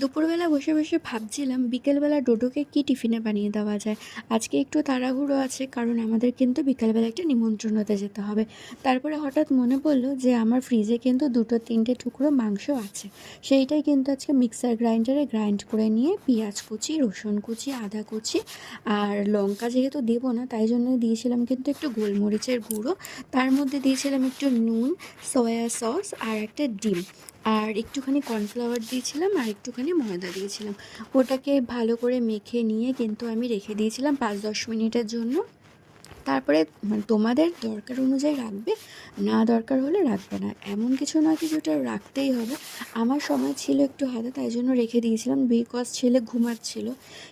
দুপুরবেলা বসে বসে ভাবছিলাম বিকেলবেলা ডোডোকে কি টিফিনে বানিয়ে দেওয়া যায়। আজকে একটু তাড়াহুড়ো আছে, কারণ আমাদের কিন্তু বিকেলবেলা একটা নিমন্ত্রণতে যেতে হবে। তারপরে হঠাৎ মনে পড়লো যে আমার ফ্রিজে কিন্তু দুটো তিনটে টুকরো মাংস আছে। সেইটাই কিন্তু আজকে মিক্সার গ্রাইন্ডারে গ্রাইন্ড করে নিয়ে পেঁয়াজ কুচি, রসুন কুচি, আদা কুচি আর লঙ্কা যেহেতু দেবো না, তাই জন্য দিয়েছিলাম কিন্তু একটু গোলমরিচের গুঁড়ো। তার মধ্যে দিয়েছিলাম একটু নুন, সয়া সস আর একটা ডিম, আর একটুখানি কর্নফ্লাওয়ার দিয়েছিলাম আর একটুখানি ময়দা দিয়েছিলাম। ওটাকে ভালো করে মেখে নিয়ে কিন্তু আমি রেখে দিয়েছিলাম 5-10 মিনিটের জন্য। তারপরে তোমাদের দরকার অনুযায়ী রাখবে, না দরকার হলে রাখবে না, এমন কিছু নয় কি যেটা রাখতেই হবে। আমার সময় ছিল একটু হাতে, তাই জন্য রেখে দিয়েছিলাম, বিকজ ছেলে ঘুমাচ্ছিল,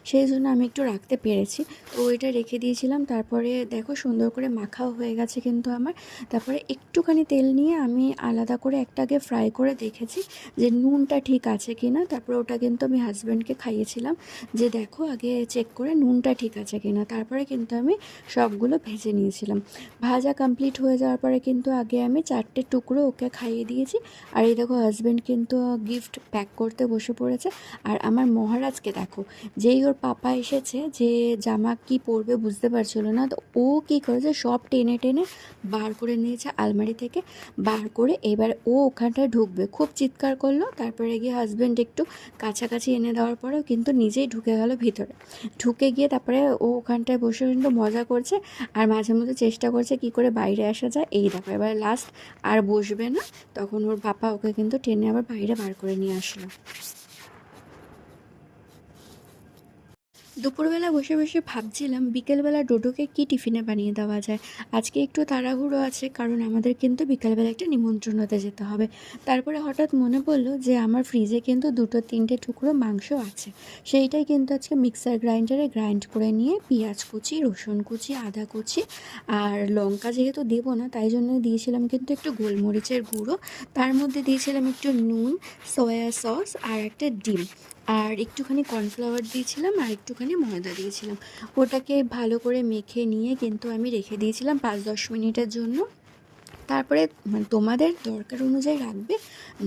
সেই জন্য আমি একটু রাখতে পেরেছি। তো এটা রেখে দিয়েছিলাম। তারপরে দেখো সুন্দর করে মাখাও হয়ে গেছে কিন্তু আমার। তারপরে একটুখানি তেল নিয়ে আমি আলাদা করে একটাকে ফ্রাই করে দেখেছি যে নুনটা ঠিক আছে কি না। তারপরে ওটা কিন্তু আমি হাজব্যান্ডকে খাইয়েছিলাম যে দেখো আগে চেক করে নুনটা ঠিক আছে কি না। তারপরে কিন্তু আমি সবগুলো ভেজে নিয়েছিলাম। ভাজা কমপ্লিট হয়ে যাওয়ার পরে কিন্তু আগে আমি 4টে টুকরো ওকে খাইয়ে দিয়েছি। আর এই দেখো হাজব্যান্ড কিন্তু গিফট প্যাক করতে বসে পড়েছে। আর আমার মহারাজকে দেখো, যেই ওর পাপা এসেছে, যে জামা কি পরবে বুঝতে পারছিল না, তো ও কী করেছে সব টেনে টেনে বার করে নিয়েছে আলমারি থেকে। বার করে এবার ও ওখানটায় ঢুকবে, খুব চিৎকার করলো। তারপরে গিয়ে হাজব্যান্ড একটু কাছাকাছি এনে দেওয়ার পরেও কিন্তু নিজেই ঢুকে গেল ভিতরে। ঢুকে গিয়ে তারপরে ও ওখানটায় বসে কিন্তু মজা করছে, আর মাঝে মধ্যে চেষ্টা করছে কি করে বাইরে আসা যায়। এই দেখো এবার লাস্ট আর বসবে না, তখন ওর পাপা ওকে কিন্তু টেনে আবার বাইরে বার করে নিয়ে আসলো। দুপুরবেলা বসে বসে ভাবছিলাম বিকেলবেলা ডোডোকে কি টিফিনে বানিয়ে দেওয়া যায়। আজকে একটু তাড়াহুড়ো আছে, কারণ আমাদের কিন্তু বিকেলবেলা একটা নিমন্ত্রণতে যেতে হবে। তারপরে হঠাৎ মনে পড়লো যে আমার ফ্রিজে কিন্তু দুটো তিনটে টুকরো মাংস আছে। সেইটাই কিন্তু আজকে মিক্সার গ্রাইন্ডারে গ্রাইন্ড করে নিয়ে পেঁয়াজ কুচি, রসুন কুচি, আদা কুচি আর লঙ্কা যেহেতু দেবো না, তাই জন্য দিয়েছিলাম কিন্তু একটু গোলমরিচের গুঁড়ো। তার মধ্যে দিয়েছিলাম একটু নুন, সয়া সস আর একটা ডিম, আর একটুখানি কর্নফ্লাওয়ার দিয়েছিলাম আর একটুখানি ময়দা দিয়েছিলাম। ওটাকে ভালো করে মেখে নিয়ে কিন্তু আমি রেখে দিয়েছিলাম 5-10 মিনিটের জন্য। তারপরে তোমাদের দরকার অনুযায়ী রাখবে,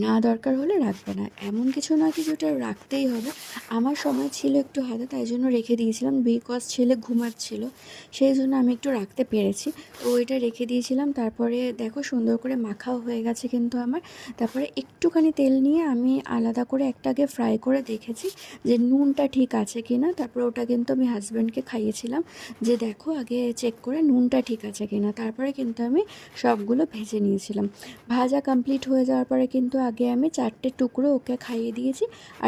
না দরকার হলে রাখবে না, এমন কিছু নয় কি যেটা রাখতেই হবে। আমার সময় ছিল একটু হাতে, তাই জন্য রেখে দিয়েছিলাম, বিকজ ছেলে ঘুমাচ্ছিল, সেই জন্য আমি একটু রাখতে পেরেছি। তো এটা রেখে দিয়েছিলাম। তারপরে দেখো সুন্দর করে মাখাও হয়ে গেছে কিন্তু আমার। তারপরে একটুখানি তেল নিয়ে আমি আলাদা করে একটাকে ফ্রাই করে দেখেছি যে নুনটা ঠিক আছে কি না। তারপরে ওটা কিন্তু আমি হাজব্যান্ডকে খাইয়েছিলাম যে দেখো আগে চেক করে নুনটা ঠিক আছে কি না। তারপরে কিন্তু আমি সবগুলো ভেজে নিয়েছিলাম। ভাজা কমপ্লিট হয়ে যাওয়ার পরে কিন্তু আগে আমি 4টে টুকরো ওকে খাইয়ে দিয়েছি। আর